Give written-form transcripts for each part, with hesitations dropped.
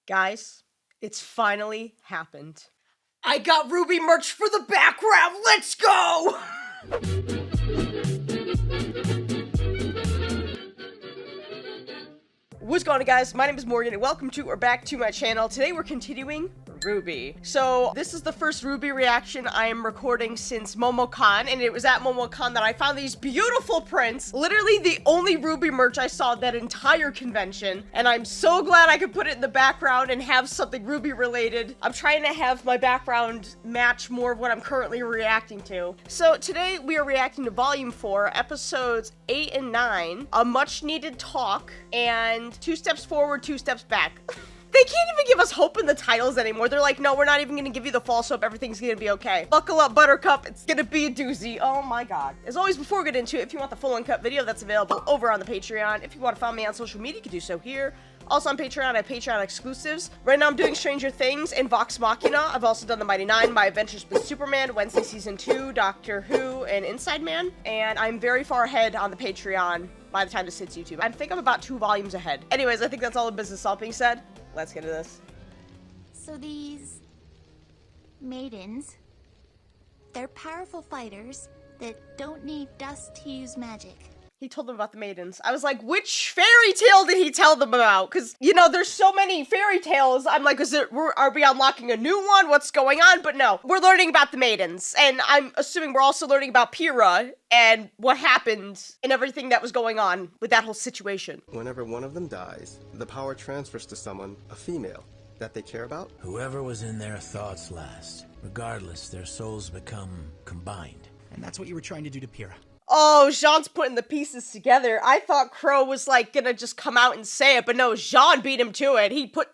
Guys, it's finally happened. I got RWBY merch for the background. Let's go! What's going on, guys? My name is Morgan and welcome to or back to my channel. Today we're continuing RWBY. So this is the first RWBY reaction I am recording since MomoCon, and it was at MomoCon that I found these beautiful prints. Literally the only RWBY merch I saw that entire convention, and I'm so glad I could put it in the background and have something RWBY related. I'm trying to have my background match more of what I'm currently reacting to. So today we are reacting to Volume 4, Episodes 8 and 9, a much needed talk, and 2 steps forward, 2 steps back. They can't even give us hope in the titles anymore. They're like, no, we're not even gonna give you the false hope. Everything's gonna be okay. Buckle up, Buttercup. It's gonna be a doozy. Oh my god. As always, before we get into it, if you want the full uncut video, that's available over on the Patreon. If you want to follow me on social media, you can do so here. Also on Patreon, I have Patreon exclusives. Right now I'm doing Stranger Things and Vox Machina. I've also done the Mighty Nine, My Adventures with Superman, Wednesday Season 2, Doctor Who, and Inside Man. And I'm very far ahead on the Patreon by the time this hits YouTube. I think I'm about 2 volumes ahead. Anyways, I think that's all the business all being said. Let's get into this. So these maidens, they're powerful fighters that don't need dust to use magic. He told them about the maidens. I was like, which fairy tale did he tell them about? Because, you know, there's so many fairy tales. I'm like, are we unlocking a new one? What's going on? But no, we're learning about the maidens. And I'm assuming we're also learning about Pyrrha and what happened and everything that was going on with that whole situation. Whenever one of them dies, the power transfers to someone, a female, that they care about. Whoever was in their thoughts last. Regardless, their souls become combined. And that's what you were trying to do to Pyrrha. Oh, Jean's putting the pieces together. I thought Qrow was, like, gonna just come out and say it, but no, Jean beat him to it. He put...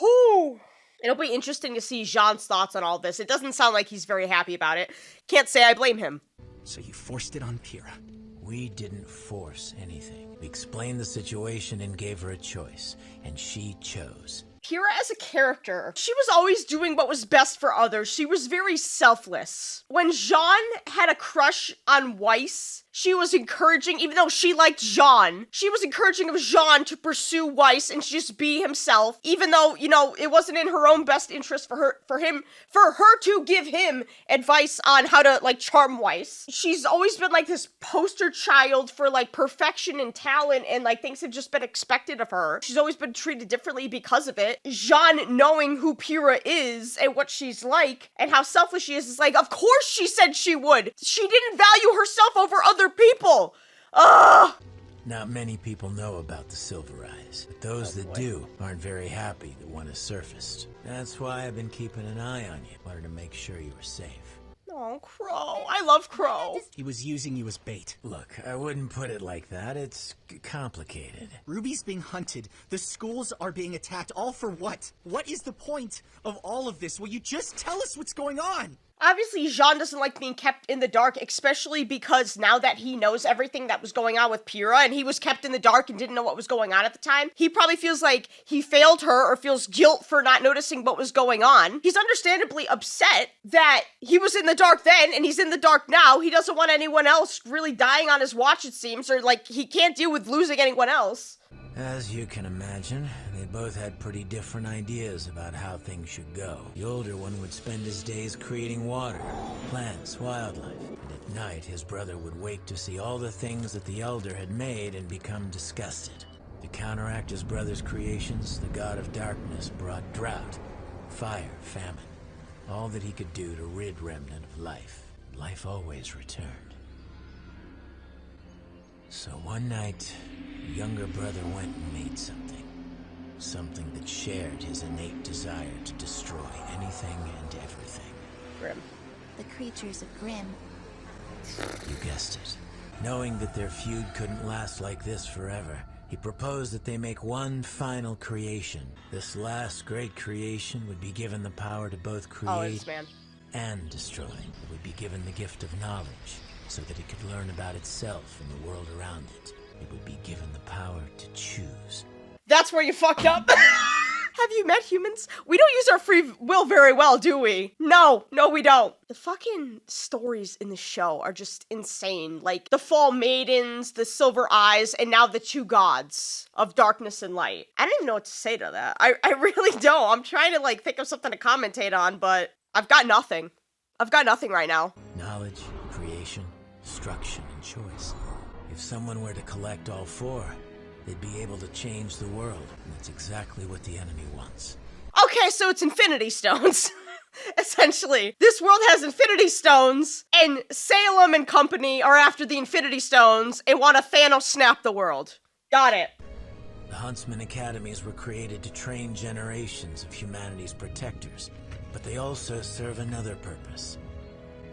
Whew. It'll be interesting to see Jean's thoughts on all this. It doesn't sound like he's very happy about it. Can't say I blame him. So you forced it on Pyrrha. We didn't force anything. We explained the situation and gave her a choice, and she chose. Pyrrha as a character, she was always doing what was best for others. She was very selfless. When Jean had a crush on Weiss, she was encouraging, even though she liked Jean, she was encouraging of Jean to pursue Weiss and just be himself, even though, you know, it wasn't in her own best interest for her to give him advice on how to, like, charm Weiss. She's always been, like, this poster child for, like, perfection and talent, and, like, things have just been expected of her. She's always been treated differently because of it. Jean knowing who Pyrrha is and what she's like and how selfish she is like, of course she said she would. She didn't value herself over other people. Ugh! Not many people know about the Silver Eyes, but those that do aren't very happy that one has surfaced. That's why I've been keeping an eye on you. Wanted to make sure you were safe. Oh, Qrow. I love Qrow. He was using you as bait. Look, I wouldn't put it like that. It's complicated. RWBY's being hunted. The schools are being attacked. All for what? What is the point of all of this? Will you just tell us what's going on? Obviously, Jean doesn't like being kept in the dark, especially because now that he knows everything that was going on with Pyrrha, and he was kept in the dark and didn't know what was going on at the time, he probably feels like he failed her or feels guilt for not noticing what was going on. He's understandably upset that he was in the dark then and he's in the dark now. He doesn't want anyone else really dying on his watch, it seems, or like he can't deal with losing anyone else. As you can imagine, they both had pretty different ideas about how things should go. The older one would spend his days creating water, plants, wildlife, and at night his brother would wake to see all the things that the elder had made and become disgusted. To counteract his brother's creations, the god of darkness brought drought, fire, famine, all that he could do to rid Remnant of life. Life always returned. So one night, the younger brother went and made something. Something that shared his innate desire to destroy anything and everything. Grim. The creatures of Grimm. You guessed it. Knowing that their feud couldn't last like this forever, he proposed that they make one final creation. This last great creation would be given the power to both create and destroy. It would be given the gift of knowledge, so that it could learn about itself and the world around it. It would be given the power to choose. That's where you fucked up. Have you met humans? We don't use our free will very well, do we? No, we don't. The fucking stories in the show are just insane. Like, the Fall Maidens, the Silver Eyes, and now the two gods of darkness and light. I don't even know what to say to that. I really don't. I'm trying to, like, think of something to commentate on, but I've got nothing. I've got nothing right now. Knowledge, creation, destruction, and choice. If someone were to collect all four, they'd be able to change the world. And that's exactly what the enemy wants. Okay, so it's Infinity Stones. Essentially. This world has Infinity Stones, and Salem and company are after the Infinity Stones and want to Thanos snap the world. Got it. The Huntsman Academies were created to train generations of humanity's protectors, but they also serve another purpose.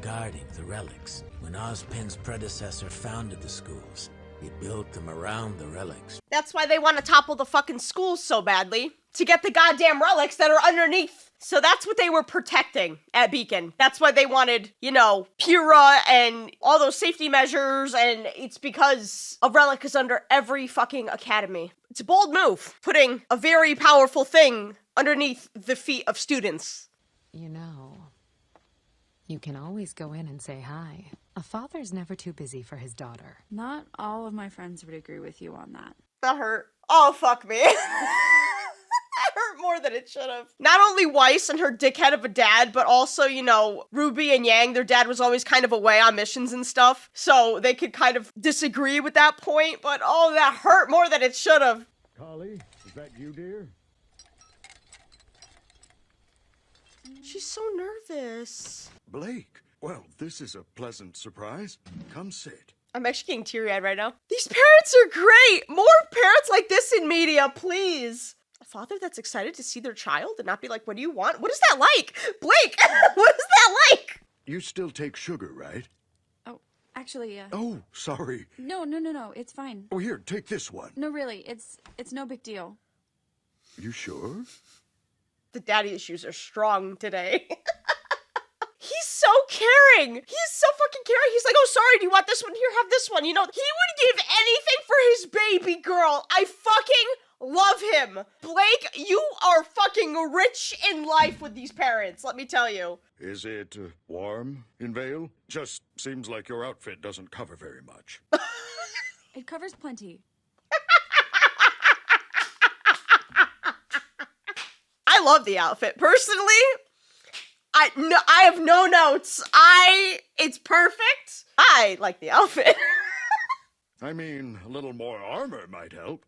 Guarding the relics. When Ozpin's predecessor founded the schools, he built them around the relics. That's why they want to topple the fucking schools so badly. To get the goddamn relics that are underneath. So that's what they were protecting at Beacon. That's why they wanted, you know, Qrow and all those safety measures, and it's because a relic is under every fucking academy. It's a bold move, putting a very powerful thing underneath the feet of students. You know, you can always go in and say hi. A father's never too busy for his daughter. Not all of my friends would agree with you on that. That hurt. Oh, fuck me. That hurt more than it should have. Not only Weiss and her dickhead of a dad, but also, you know, RWBY and Yang, their dad was always kind of away on missions and stuff, so they could kind of disagree with that point, but oh, that hurt more than it should have. Collie, is that you, dear? She's so nervous. Blake, well, this is a pleasant surprise. Come sit. I'm actually getting teary-eyed right now. These parents are great! More parents like this in media, please! A father that's excited to see their child and not be like, what do you want? What is that like? Blake, what is that like? You still take sugar, right? Oh, actually, Oh, sorry. No, it's fine. Oh, here, take this one. No, really, it's no big deal. You sure? The daddy issues are strong today. He's so caring. He's so fucking caring. He's like, oh, sorry, do you want this one? Here, have this one. You know, he would give anything for his baby girl. I fucking love him. Blake, you are fucking rich in life with these parents, let me tell you. Is it warm in Vale? Just seems like your outfit doesn't cover very much. It covers plenty. I love the outfit. Personally, I have no notes. It's perfect. I like the outfit. I mean, a little more armor might help,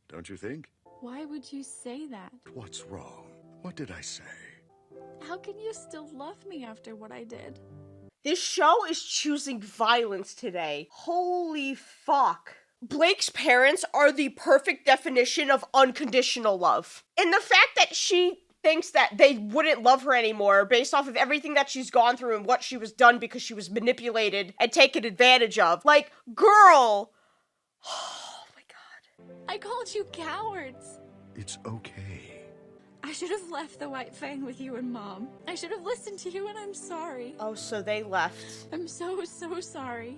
don't you think? Why would you say that? What's wrong? What did I say? How can you still love me after what I did? This show is choosing violence today. Holy fuck. Blake's parents are the perfect definition of unconditional love. And the fact that she thinks that they wouldn't love her anymore based off of everything that she's gone through and what she was done because she was manipulated and taken advantage of. Like, girl. Oh my god. I called you cowards. It's okay. I should have left the White Fang with you and Mom. I should have listened to you, and I'm sorry. Oh, so they left. I'm so sorry.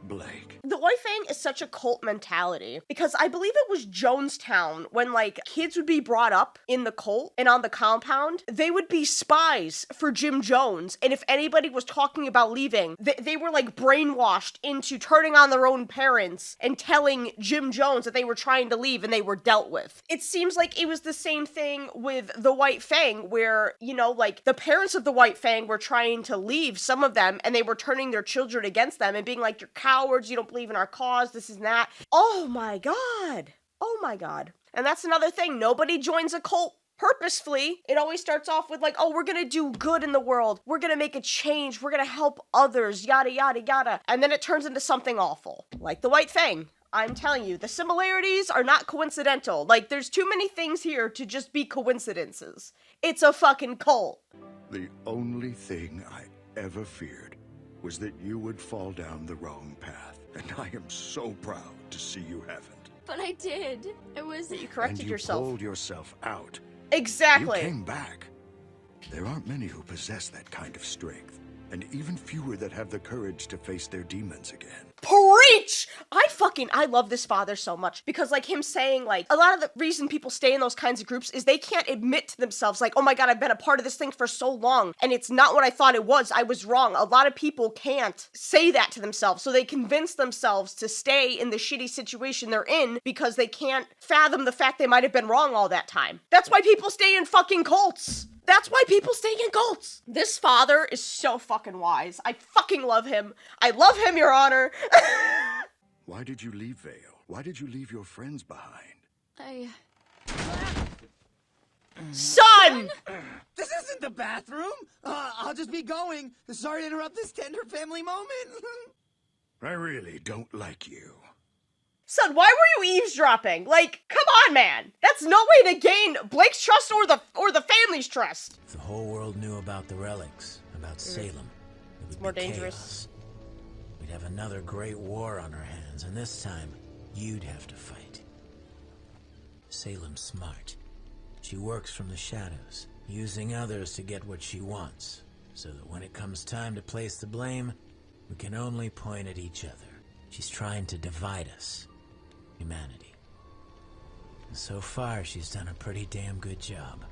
Blake. The White Fang is such a cult mentality because I believe it was Jonestown when, like, kids would be brought up in the cult and on the compound, they would be spies for Jim Jones, and if anybody was talking about leaving, they were, like, brainwashed into turning on their own parents and telling Jim Jones that they were trying to leave, and they were dealt with. It seems like it was the same thing with the White Fang where, you know, like, the parents of the White Fang were trying to leave, some of them, and they were turning their children against them and being like, you're cowards, you don't believe in our cause, this is that. Oh my god. Oh my god. And that's another thing. Nobody joins a cult purposefully. It always starts off with like, oh, we're gonna do good in the world. We're gonna make a change. We're gonna help others, yada, yada, yada. And then it turns into something awful. Like the White Fang. I'm telling you, the similarities are not coincidental. Like, there's too many things here to just be coincidences. It's a fucking cult. The only thing I ever feared was that you would fall down the wrong path. And I am so proud to see you haven't. But I did. It was... You corrected and you yourself. pulled yourself out. Exactly. You came back. There aren't many who possess that kind of strength. and even fewer that have the courage to face their demons again. Preach! I love this father so much because like him saying like a lot of the reason people stay in those kinds of groups is they can't admit to themselves like, oh my god, I've been a part of this thing for so long and it's not what I thought it was. I was wrong. A lot of people can't say that to themselves, so they convince themselves to stay in the shitty situation they're in because they can't fathom the fact they might have been wrong all that time. That's why people stay in fucking cults. That's why people stay in cults. This father is so fucking wise. I fucking love him. I love him, Your Honor. Why did you leave Vale? Why did you leave your friends behind? Son! This isn't the bathroom! I'll just be going. Sorry to interrupt this tender family moment. I really don't like you. Son, why were you eavesdropping? Like, come on, man. That's no way to gain Blake's trust or the family's trust. If the whole world knew about the relics, about Salem, it would more be dangerous. chaos. We'd have another great war on our hands, and this time, you'd have to fight. Salem's smart. She works from the shadows, using others to get what she wants, so that when it comes time to place the blame, we can only point at each other. She's trying to divide us. Humanity. And so far, she's done a pretty damn good job.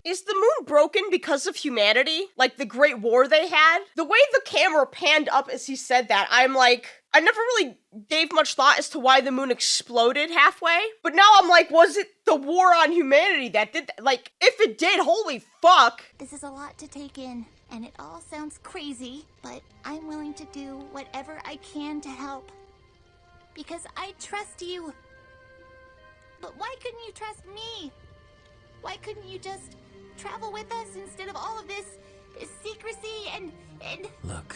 Is the moon broken because of humanity? Like the Great War they had? The way the camera panned up as he said that, I'm like, I never really gave much thought as to why the moon exploded halfway. But now I'm like, was it the war on humanity that did that? Like, if it did, holy fuck. This is a lot to take in, and it all sounds crazy, but I'm willing to do whatever I can to help. Because I trust you. But why couldn't you trust me? Why couldn't you just travel with us instead of all of this secrecy and... Look,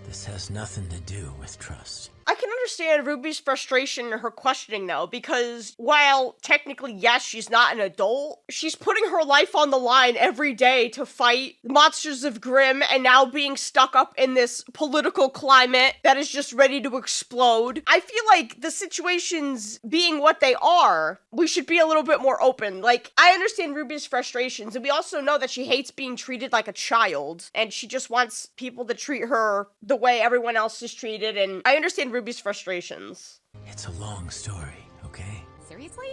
this has nothing to do with trust. I can understand Ruby's frustration and her questioning though, because while technically, yes, she's not an adult, she's putting her life on the line every day to fight monsters of Grimm and now being stuck up in this political climate that is just ready to explode. I feel like the situations being what they are, we should be a little bit more open. Like, I understand Ruby's frustrations, and we also know that she hates being treated like a child, and she just wants people to treat her the way everyone else is treated, and I understand Ruby's frustrations. It's a long story, okay? Seriously?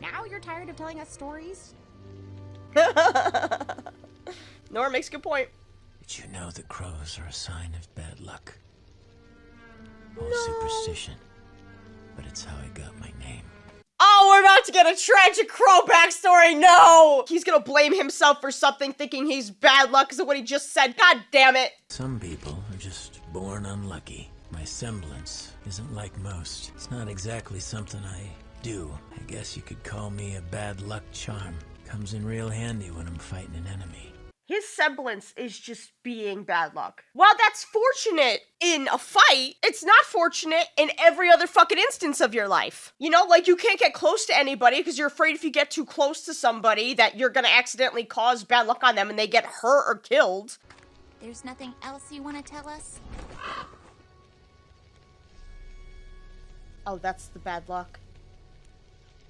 Now you're tired of telling us stories? Nora makes a good point. Did you know that crows are a sign of bad luck? Or superstition. But it's how I got my name. Oh, we're about to get a tragic Qrow backstory. No! He's gonna blame himself for something, thinking he's bad luck because of what he just said. God damn it. Some people are just born unlucky. My semblance isn't like most. It's not exactly something I do. I guess you could call me a bad luck charm. Comes in real handy when I'm fighting an enemy. His semblance is just being bad luck. While that's fortunate in a fight, it's not fortunate in every other fucking instance of your life. You know, like you can't get close to anybody because you're afraid if you get too close to somebody that you're gonna accidentally cause bad luck on them and they get hurt or killed. There's nothing else you want to tell us? Oh, that's the bad luck.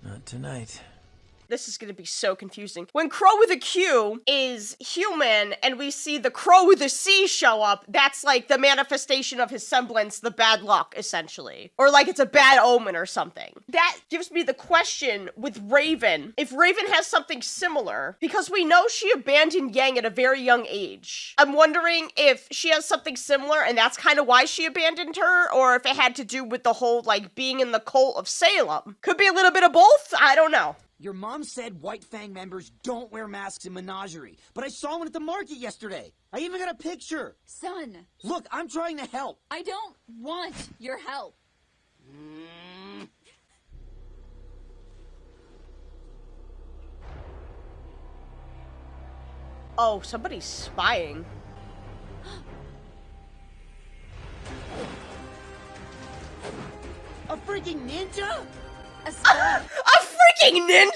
Not tonight. This is gonna be so confusing. When Qrow with a Q is human and we see the Qrow with a C show up, that's like the manifestation of his semblance, the bad luck, essentially. Or like it's a bad omen or something. That gives me the question with Raven, if Raven has something similar, because we know she abandoned Yang at a very young age. I'm wondering if she has something similar and that's kind of why she abandoned her, or if it had to do with the whole like being in the cult of Salem. Could be a little bit of both, I don't know. Your mom said White Fang members don't wear masks in Menagerie, but I saw one at the market yesterday. I even got a picture. Son. Look, I'm trying to help. I don't want your help. Oh, somebody's spying. A freaking ninja? A freaking ninja?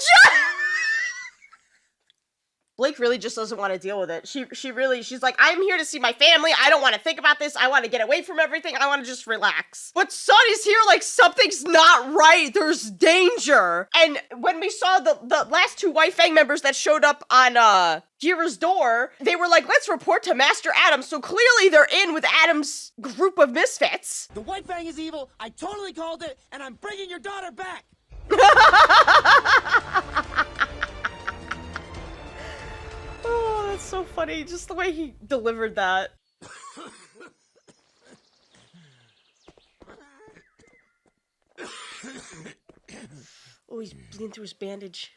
Blake Blake really just doesn't want to deal with it. She's like, I'm here to see my family. I don't want to think about this. I want to get away from everything. I want to just relax. But Sun is here like something's not right. There's danger. And when we saw the last two White Fang members that showed up on Kira's door, they were like, let's report to Master Adam. So clearly they're in with Adam's group of misfits. The White Fang is evil. I totally called it, and I'm bringing your daughter back. Oh, that's so funny. Just the way he delivered that. Oh, he's bleeding through his bandage.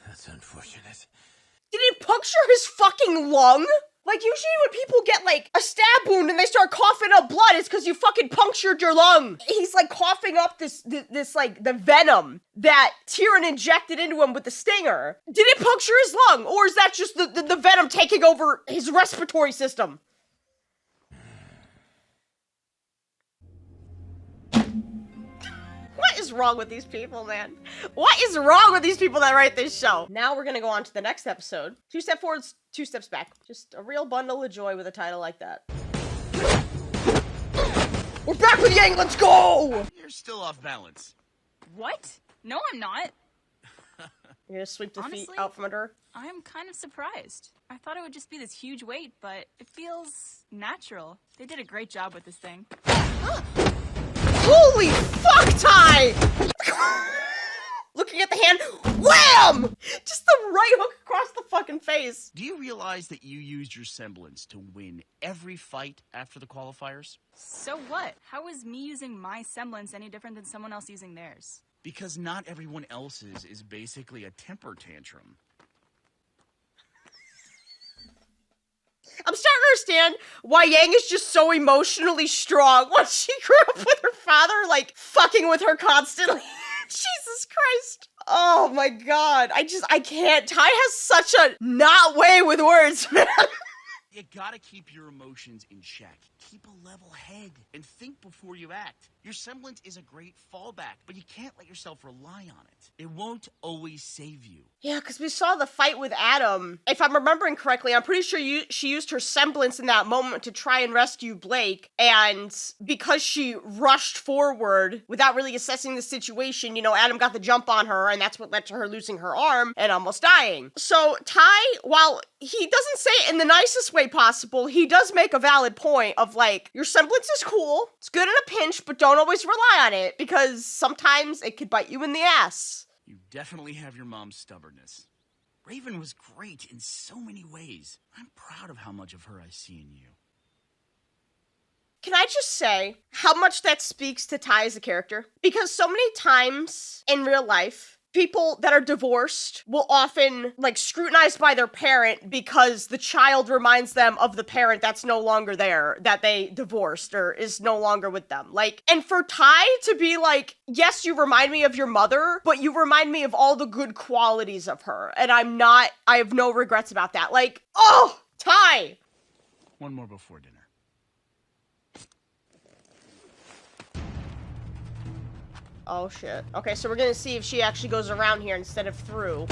That's unfortunate. Did he puncture his fucking lung? Like, usually when people get, like, a stab wound and they start coughing up blood, it's because you fucking punctured your lung. He's, like, coughing up this, like, the venom that Tyrion injected into him with the stinger. Did it puncture his lung? Or is that just the venom taking over his respiratory system? What is wrong with these people, man? What is wrong with these people that write this show? Now we're gonna go on to the next episode. 2 steps forward, 2 steps back. Just a real bundle of joy with a title like that. We're back with Yang, let's go! You're still off balance. What? No, I'm not. You're gonna sweep the Honestly, feet out from under her? I'm kind of surprised. I thought it would just be this huge weight, but it feels natural. They did a great job with this thing. Holy fuck, Ty! Looking at the hand, wham! Just the right hook across the fucking face. Do you realize that you used your semblance to win every fight after the qualifiers? So what? How is me using my semblance any different than someone else using theirs? Because not everyone else's is basically a temper tantrum. I'm starting to understand why Yang is just so emotionally strong. When she grew up with her father, like, fucking with her constantly. Jesus Christ. Oh my god. I can't. Ty has such a not way with words, man. You gotta keep your emotions in check. Keep a level head and think before you act. Your semblance is a great fallback, but you can't let yourself rely on it. It won't always save you. Yeah, because we saw the fight with Adam. If I'm remembering correctly, I'm pretty sure she used her semblance in that moment to try and rescue Blake. And because she rushed forward without really assessing the situation, you know, Adam got the jump on her, and that's what led to her losing her arm and almost dying. So Ty, while he doesn't say it in the nicest way possible, he does make a valid point of, like, your semblance is cool, it's good in a pinch, but don't always rely on it, because sometimes it could bite you in the ass. You definitely have your mom's stubbornness. Raven was great in so many ways. I'm proud of how much of her I see in you. Can I just say how much that speaks to Ty as a character? Because so many times in real life, people that are divorced will often, like, scrutinized by their parent because the child reminds them of the parent that's no longer there, that they divorced or is no longer with them. Like, and for Ty to be like, yes, you remind me of your mother, but you remind me of all the good qualities of her. And I have no regrets about that. Like, oh, Ty! One more before dinner. Oh, shit. Okay, so we're gonna see if she actually goes around here instead of through.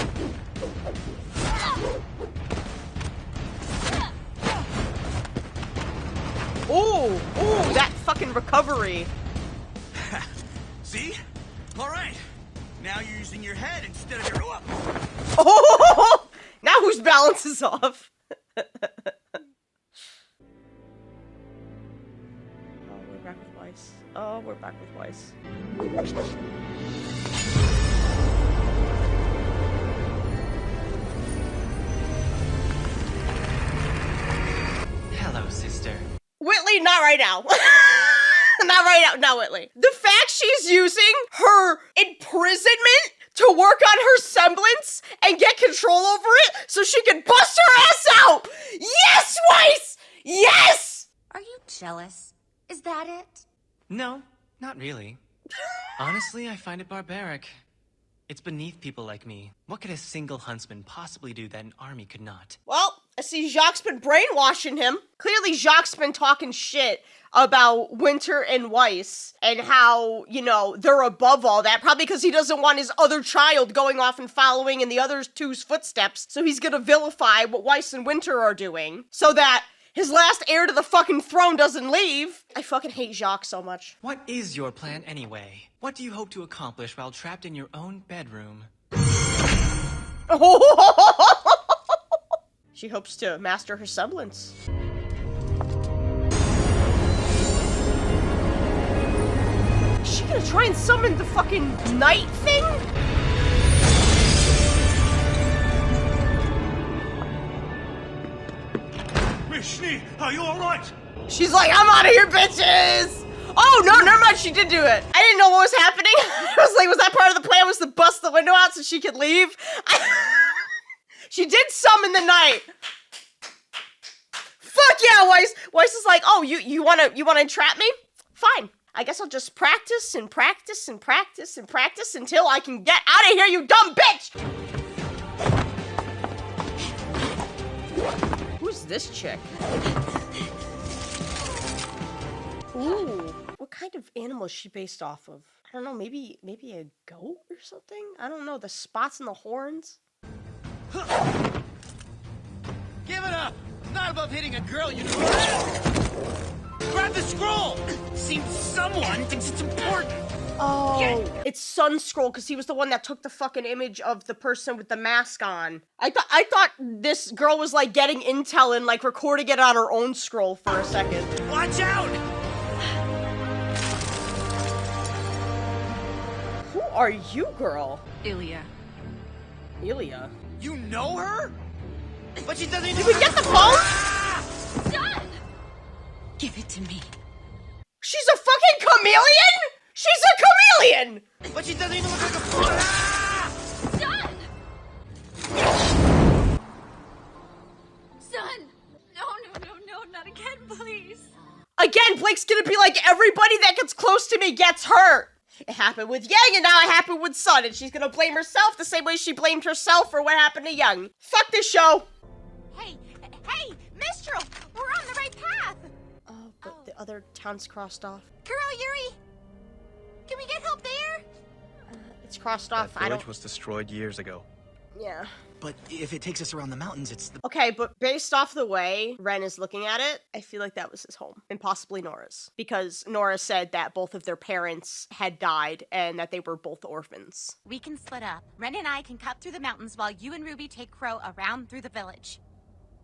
Ooh! Ooh, that fucking recovery. See? Alright. Now you're using your head instead of your... Oh! Now whose balance is off? Oh, we're back with Weiss. Oh, we're back with Weiss. Hello, sister. Whitley, not right now. Not right now, no, Whitley. The fact she's using her imprisonment to work on her semblance and get control over it so she can bust her ass out! Yes, Weiss! Yes! Are you jealous? Is that it? No, not really. Honestly, I find it barbaric. It's beneath people like me. What could a single huntsman possibly do that an army could not? Well, I see Jacques been brainwashing him. Clearly Jacques been talking shit about Winter and Weiss and how, you know, they're above all that. Probably because he doesn't want his other child going off and following in the other two's footsteps. So he's gonna vilify what Weiss and Winter are doing so that his last heir to the fucking throne doesn't leave. I fucking hate Jacques so much. What is your plan anyway? What do you hope to accomplish while trapped in your own bedroom? She hopes to master her semblance. Is she gonna try and summon the fucking night thing? Mishni, are you alright? She's like, I'm out of here, bitches! Oh, no, never mind, she did do it. I didn't know what was happening. I was like, was that part of the plan, was to bust the window out so she could leave? She did summon the night. Fuck yeah, Weiss. Weiss is like, oh, you wanna entrap me? Fine. I guess I'll just practice and practice and practice and practice until I can get out of here, you dumb bitch! Who's this chick? Ooh, what kind of animal is she based off of? I don't know, maybe a goat or something? I don't know, the spots and the horns? Give it up! Not above hitting a girl, you know. Grab the scroll! Seems someone thinks it's important. Oh, it's Sun Scroll, because he was the one that took the fucking image of the person with the mask on. I thought this girl was like getting intel and like recording it on her own scroll for a second. Watch out! Who are you, girl? Ilya. Ilya? You know her? But she doesn't even— Did we get the phone? Done! Give it to me. She's a fucking chameleon? She's a chameleon! But she doesn't even look like a phone. Done! Son! No, not again, please. Again, Blake's gonna be like, everybody that gets close to me gets hurt. It happened with Yang, and now it happened with Sun, and she's gonna blame herself the same way she blamed herself for what happened to Yang. Fuck this show! Hey, Mistral, we're on the right path. Oh, but the other town's crossed off. Qrow, Yuri, can we get help there? It's crossed off. That village was destroyed years ago. Yeah. But if it takes us around the mountains, it's the— Okay, but based off the way Ren is looking at it, I feel like that was his home. And possibly Nora's. Because Nora said that both of their parents had died and that they were both orphans. We can split up. Ren and I can cut through the mountains while you and Ruby take Qrow around through the village.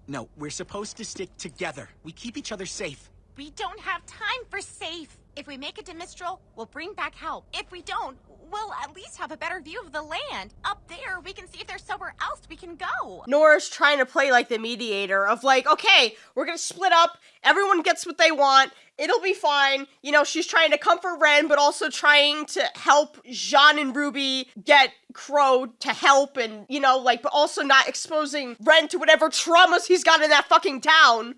No, we're supposed to stick together. We keep each other safe. We don't have time for safe. If we make it to Mistral, we'll bring back help. If we don't, we'll at least have a better view of the land. Up there, we can see if there's somewhere else we can go. Nora's trying to play like the mediator of like, okay, we're gonna split up, everyone gets what they want, it'll be fine. You know, she's trying to comfort Ren, but also trying to help Jean and Ruby get Qrow to help and, you know, like, but also not exposing Ren to whatever traumas he's got in that fucking town.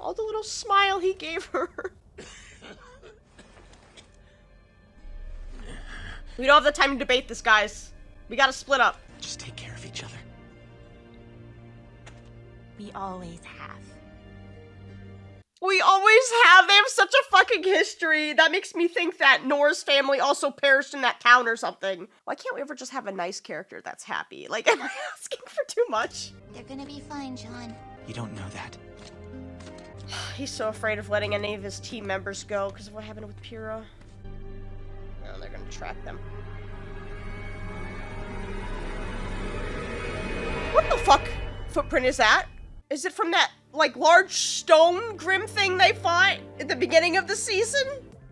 Oh, the little smile he gave her. We don't have the time to debate this, guys. We gotta split up. Just take care of each other. We always have. We always have. They have such a fucking history. That makes me think that Nora's family also perished in that town or something. Why can't we ever just have a nice character that's happy? Like, am I asking for too much? They're gonna be fine, John. You don't know that. He's so afraid of letting any of his team members go because of what happened with Qrow. No, they're gonna track them. What the fuck footprint is that? Is it from that, like, large stone grim thing they fought at the beginning of the season?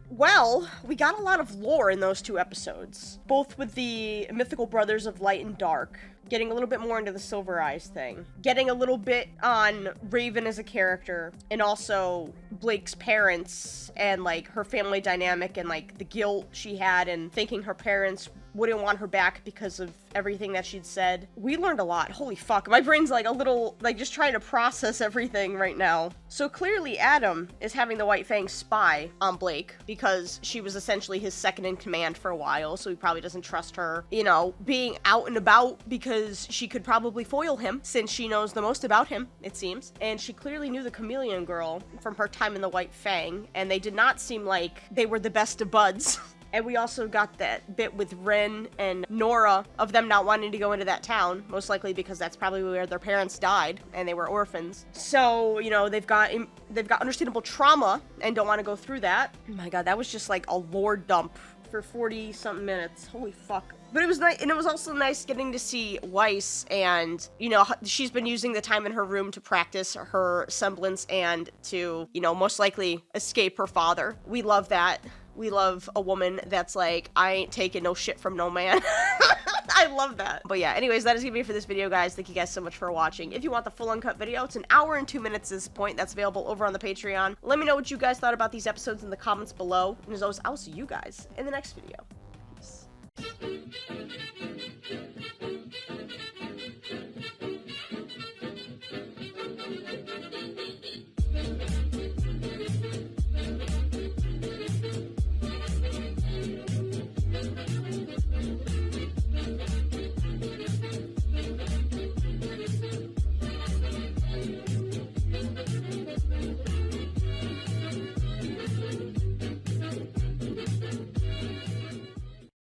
Well, we got a lot of lore in those 2 episodes. Both with the mythical brothers of Light and Dark. Getting a little bit more into the Silver Eyes thing. Getting a little bit on Raven as a character. And also Blake's parents and, like, her family dynamic and, like, the guilt she had and thinking her parents wouldn't want her back because of everything that she'd said. We learned a lot. Holy fuck. My brain's like a little, like just trying to process everything right now. So clearly Adam is having the White Fang spy on Blake because she was essentially his second in command for a while, so he probably doesn't trust her, you know, being out and about because she could probably foil him since she knows the most about him, it seems. And she clearly knew the Chameleon Girl from her time in the White Fang, and they did not seem like they were the best of buds. And we also got that bit with Ren and Nora of them not wanting to go into that town, most likely because that's probably where their parents died and they were orphans. So, you know, they've got understandable trauma and don't want to go through that. Oh my god, that was just like a lore dump for 40-something minutes. Holy fuck. But it was nice, and it was also nice getting to see Weiss, and, you know, she's been using the time in her room to practice her semblance and to, you know, most likely escape her father. We love that. We love a woman that's like, I ain't taking no shit from no man. I love that. But yeah, anyways, that is gonna be it for this video, guys. Thank you guys so much for watching. If you want the full uncut video, it's an hour and 2 minutes at this point. That's available over on the Patreon. Let me know what you guys thought about these episodes in the comments below. And as always, I'll see you guys in the next video. Peace.